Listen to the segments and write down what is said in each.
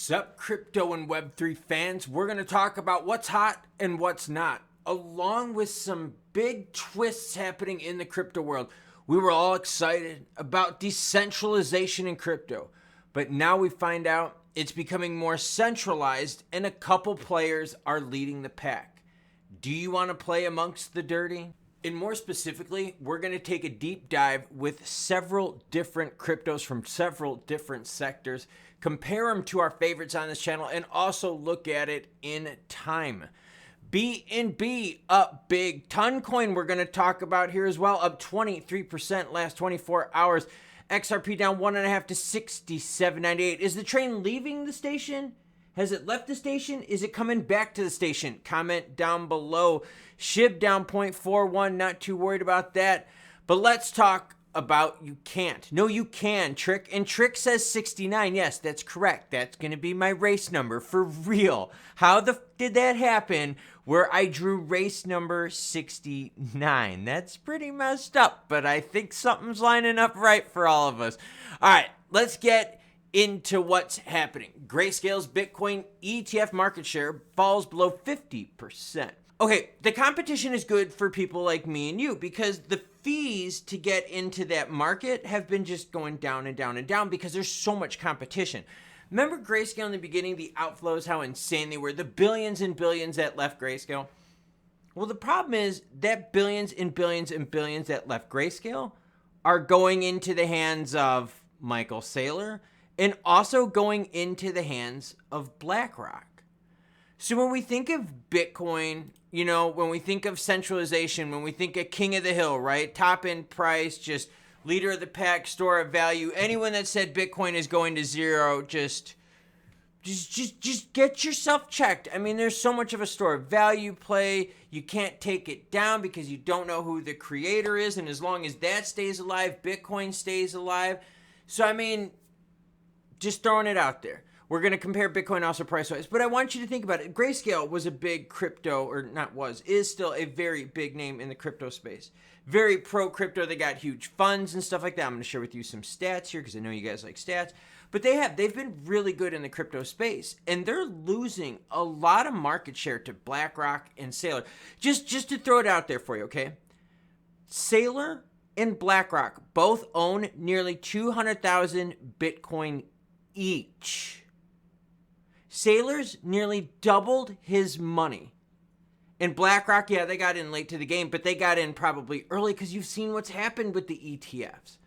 Sup, crypto and Web3 fans? We're going to talk about what's hot and what's not, along with some big twists happening in the crypto world. We were all excited about decentralization in crypto, but now we find out it's becoming more centralized and a couple players are leading the pack. Do you want to play amongst the dirty? And more specifically, we're going to take a deep dive with several different cryptos from several different sectors, compare them to our favorites on this channel, and also look at it in time. BNB up big. Toncoin we're going to talk about here as well, up 23% last 24 hours. XRP down 1.5 to 67.98. Is the train leaving the station? Has it left the station? Is it coming back to the station? Comment down below. SHIB down 0.41. Not too worried about that. But let's talk about you can't. No, you can, Trick. And Trick says 69. Yes, that's correct. That's going to be my race number for real. How the did that happen where I drew race number 69? That's pretty messed up, but I think something's lining up right for all of us. All right, let's get into what's happening. Grayscale's Bitcoin ETF market share falls below 50%. Okay, the competition is good for people like me and you because the fees to get into that market have been just going down and down and down because there's so much competition. Remember Grayscale in the beginning, the outflows, how insane they were, the billions and billions that left Grayscale? Well, the problem is that billions and billions and billions that left Grayscale are going into the hands of Michael Saylor and also going into the hands of BlackRock. So when we think of Bitcoin, you know, when we think of centralization, when we think of king of the hill, right? Top end price, just leader of the pack, store of value. Anyone that said Bitcoin is going to zero, just get yourself checked. I mean, there's so much of a store of value play. You can't take it down because you don't know who the creator is. And as long as that stays alive, Bitcoin stays alive. So, I mean, just throwing it out there. We're going to compare Bitcoin also price-wise, but I want you to think about it. Grayscale was a big crypto, or not was, is still a very big name in the crypto space. Very pro-crypto. They got huge funds and stuff like that. I'm going to share with you some stats here because I know you guys like stats. But they've been really good in the crypto space, and they're losing a lot of market share to BlackRock and Saylor. Just to throw it out there for you, okay? Saylor and BlackRock both own nearly 200,000 Bitcoin each. Saylor's nearly doubled his money. And BlackRock, yeah, they got in late to the game, but they got in probably early because you've seen what's happened with the ETFs.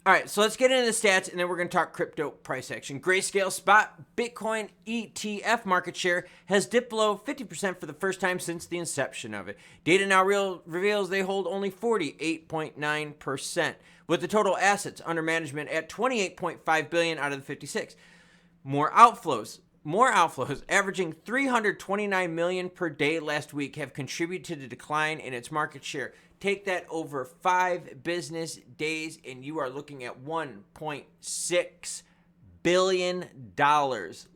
All right, so let's get into the stats, and then we're going to talk crypto price action. Grayscale spot Bitcoin ETF market share has dipped below 50% for the first time since the inception of it. Data now reveals they hold only 48.9%, with the total assets under management at $28.5 billion out of the 56. More outflows, averaging 329 million per day last week, have contributed to the decline in its market share. Take that over 5 business days, and you are looking at $1.6 billion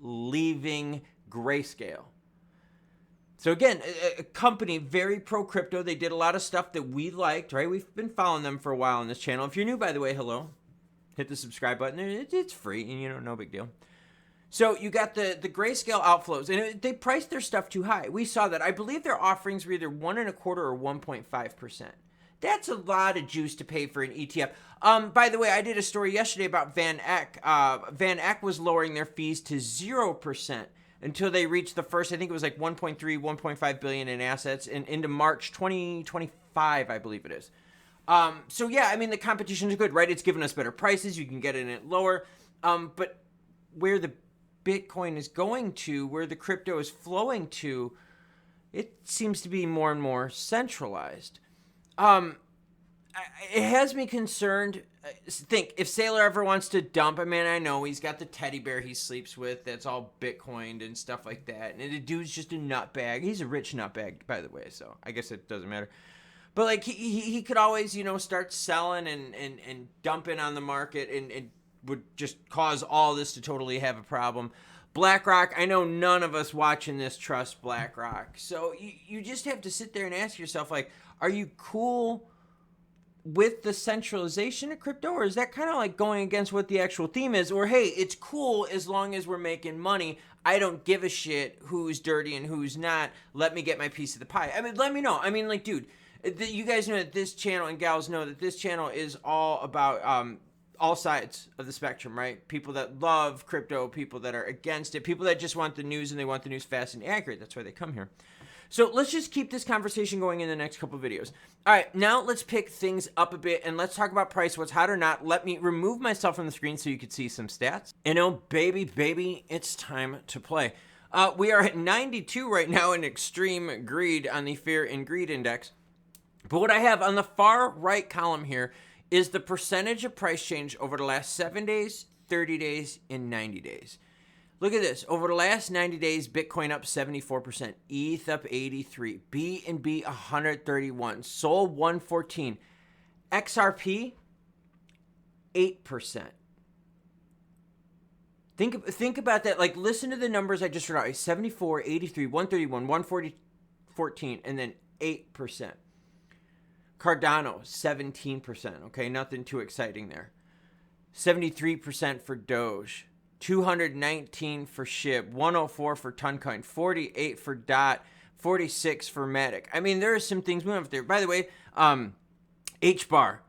leaving Grayscale. So again, a company very pro-crypto. They did a lot of stuff that we liked, right? We've been following them for a while on this channel. If you're new, by the way, hello. Hit the subscribe button. It's free, and you know, no big deal. So you got the Grayscale outflows, and they priced their stuff too high. We saw that. I believe their offerings were either 1.25% or 1.5%. That's a lot of juice to pay for an ETF. By the way, I did a story yesterday about Van Eck. Van Eck was lowering their fees to 0% until they reached the first, I think it was like 1.3, 1.5 billion in assets into March 2025, I believe it is. So yeah, I mean, the competition is good, right? It's giving us better prices. You can get in it lower. But where the Bitcoin is going to, where the crypto is flowing to, it seems to be more and more centralized. It has me concerned. Think, if Saylor ever wants to dump, I mean, I know he's got the teddy bear he sleeps with that's all Bitcoined and stuff like that. And the dude's just a nutbag. He's a rich nutbag, by the way, so I guess it doesn't matter. But like he could always, you know, start selling and dumping on the market and would just cause all this to totally have a problem. BlackRock, I know none of us watching this trust BlackRock. So you just have to sit there and ask yourself, like, are you cool with the centralization of crypto, or is that kind of like going against what the actual theme is? Or, hey, it's cool as long as we're making money. I don't give a shit who's dirty and who's not. Let me get my piece of the pie. I mean, let me know. I mean, like, dude, you guys know that this channel, and gals know that this channel is all about all sides of the spectrum, right? People that love crypto, people that are against it, people that just want the news and they want the news fast and accurate. That's why they come here. So let's just keep this conversation going in the next couple of videos. All right, now let's pick things up a bit and let's talk about price, what's hot or not. Let me remove myself from the screen so you can see some stats. And oh, baby, it's time to play. We are at 92 right now in extreme greed on the Fear and Greed Index. But what I have on the far right column here is the percentage of price change over the last 7 days, 30 days, and 90 days. Look at this. Over the last 90 days, Bitcoin up 74%, ETH up 83%, BNB 131%, SOL 114%, XRP 8%. Think about that. Like, listen to the numbers I just read out. 74, 83, 131, 140, 14, and then 8%. Cardano, 17%. Okay, nothing too exciting there. 73% for Doge. 219 for SHIB, 104 for Toncoin, 48 for DOT, 46 for Matic. I mean, there are some things moving up there. By the way, HBAR,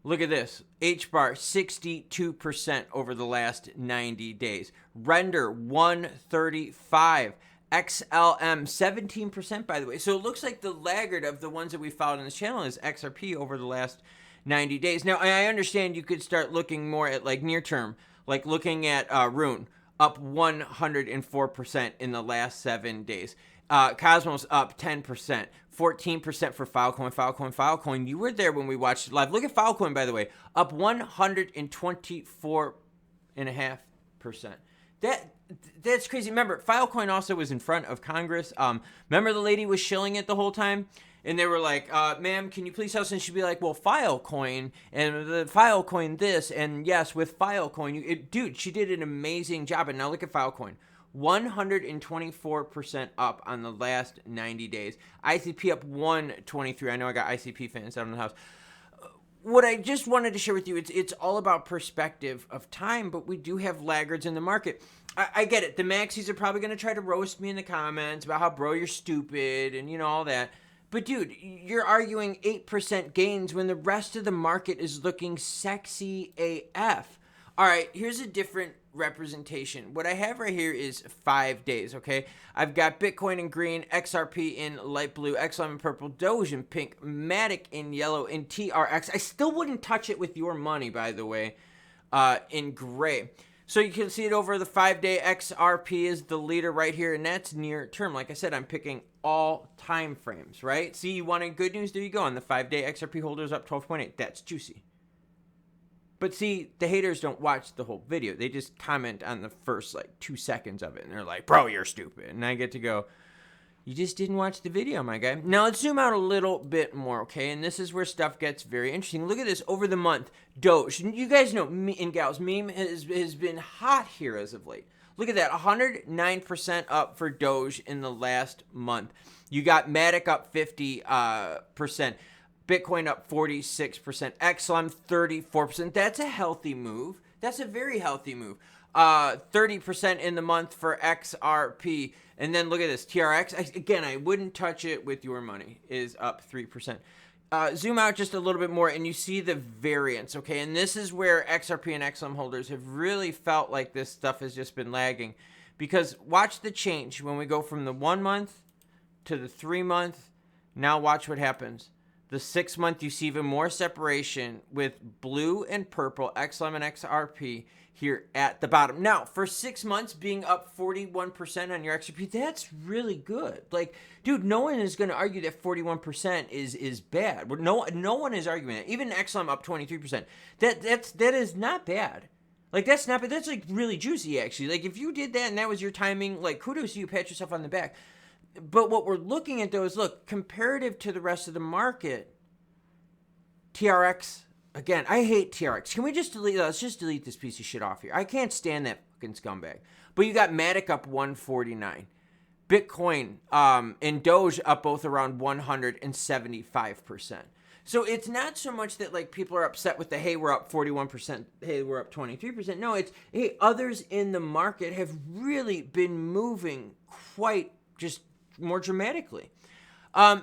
look at this. HBAR, 62% over the last 90 days. Render, 135. XLM, 17%, by the way. So it looks like the laggard of the ones that we followed on this channel is XRP over the last 90 days. Now, I understand you could start looking more at like near term, like looking at Rune, up 104% in the last 7 days. Cosmos up 10%, 14% for Filecoin. You were there when we watched it live. Look at Filecoin, by the way, up 124.5%. That's crazy. Remember, Filecoin also was in front of Congress. Remember the lady was shilling it the whole time? And they were like, ma'am, can you please tell us? And she'd be like, well, Filecoin, and the Filecoin this, and yes, with Filecoin. Dude, she did an amazing job. And now look at Filecoin. 124% up on the last 90 days. ICP up 123. I know I got ICP fans out in the house. What I just wanted to share with you, it's all about perspective of time, but we do have laggards in the market. I get it. The maxis are probably going to try to roast me in the comments about how, bro, you're stupid and, you know, all that. But, dude, you're arguing 8% gains when the rest of the market is looking sexy AF. All right, here's a different representation. What I have right here is 5 days, okay? I've got Bitcoin in green, XRP in light blue, XLM in purple, Doge in pink, Matic in yellow, and TRX. I still wouldn't touch it with your money, by the way, in gray. So you can see it over the 5-day. XRP is the leader right here, and that's near term. Like I said, I'm picking all time frames, right? See, you wanted good news? There you go. On the 5-day, XRP holders up 12.8. That's juicy. But see, the haters don't watch the whole video. They just comment on the first, 2 seconds of it, and they're like, bro, you're stupid. And I get to go, you just didn't watch the video, my guy. Now, let's zoom out a little bit more, okay? And this is where stuff gets very interesting. Look at this over the month. Doge. You guys know, and gals, meme has been hot here as of late. Look at that, 109% up for Doge in the last month. You got Matic up 50%. Bitcoin up 46%. XLM 34%. That's a healthy move. That's a very healthy move. 30% in the month for XRP. And then look at this. TRX, again, I wouldn't touch it with your money, is up 3%. Zoom out just a little bit more and you see the variance, okay? And this is where XRP and XLM holders have really felt like this stuff has just been lagging. Because watch the change when we go from the 1 month to the 3 month. Now watch what happens. The 6 month, you see even more separation with blue and purple, XLM and XRP here at the bottom. Now, for 6 months being up 41% on your XRP, that's really good. Like, dude, no one is going to argue that 41% is bad. No one is arguing that. Even XLM up 23%. That is not bad. Like, that's not bad. That's, really juicy, actually. Like, if you did that and that was your timing, kudos to you, pat yourself on the back. But what we're looking at, though, is, look, comparative to the rest of the market, TRX, again, I hate TRX. Can we just let's just delete this piece of shit off here. I can't stand that fucking scumbag. But you got Matic up 149. Bitcoin and Doge up both around 175%. So it's not so much that like people are upset with the, hey, we're up 41%, hey, we're up 23%. No, it's, hey, others in the market have really been moving quite just more dramatically.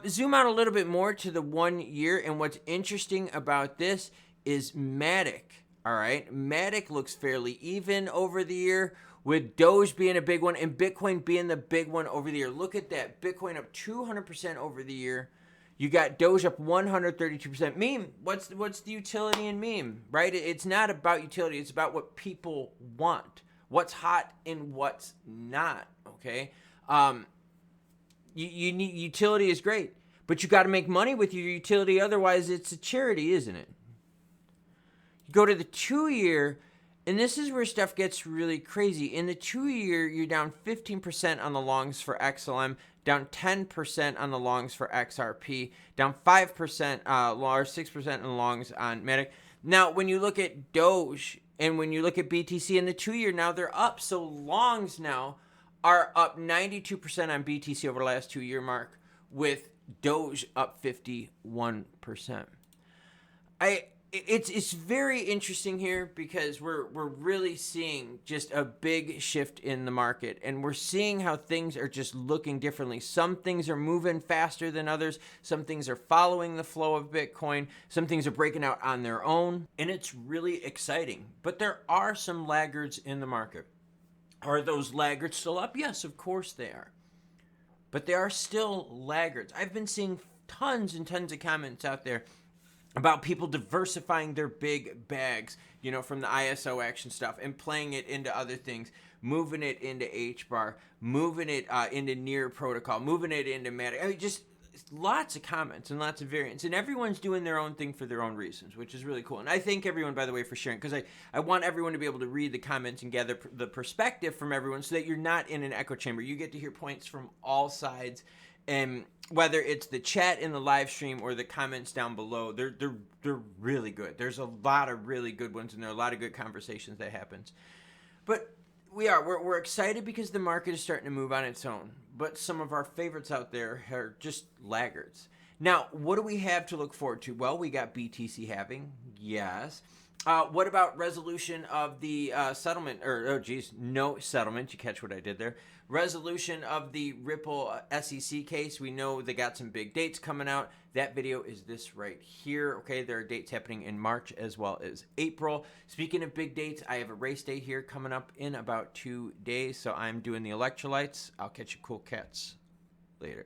Zoom out a little bit more to the 1 year, and what's interesting about this is Matic. All right, Matic looks fairly even over the year, with Doge being a big one and Bitcoin being the big one over the year. Look at that, Bitcoin up 200% over the year. You got Doge up 132%. Meme, what's the utility in meme, right? It's not about utility. It's about what people want, what's hot and what's not, okay? You need, utility is great, but you got to make money with your utility. Otherwise, it's a charity, isn't it? You go to the 2 year, and this is where stuff gets really crazy. In the 2 year, you're down 15% on the longs for XLM, down 10% on the longs for XRP, down 5% or 6% on the longs on Matic. Now, when you look at Doge and when you look at BTC in the 2 year, now they're up. So longs now are up 92% on BTC over the last 2 year mark, with Doge up 51%. It's very interesting here because we're really seeing just a big shift in the market, and we're seeing how things are just looking differently. Some things are moving faster than others. Some things are following the flow of Bitcoin. Some things are breaking out on their own, and it's really exciting. But there are some laggards in the market. Are those laggards still up? Yes, of course they are. But they are still laggards. I've been seeing tons and tons of comments out there about people diversifying their big bags, you know, from the ISO action stuff and playing it into other things, moving it into HBAR, moving it into Near Protocol, moving it into Matic. I mean, just lots of comments and lots of variants, and everyone's doing their own thing for their own reasons, which is really cool. And I thank everyone, by the way, for sharing, because I want everyone to be able to read the comments and gather the perspective from everyone so that you're not in an echo chamber. You get to hear points from all sides. And whether it's the chat in the live stream or the comments down below, they're really good. There's a lot of really good ones, and there are a lot of good conversations that happens. But we're excited because the market is starting to move on its own. But some of our favorites out there are just laggards. Now, what do we have to look forward to? Well, we got BTC halving, yes. What about resolution of the settlement, no settlement, you catch what I did there. Resolution of the Ripple SEC case. We know they got some big dates coming out. That video is this right here, okay? There are dates happening in March as well as April. Speaking of big dates, I have a race day here coming up in about 2 days, so I'm doing the electrolytes. I'll catch you cool cats later.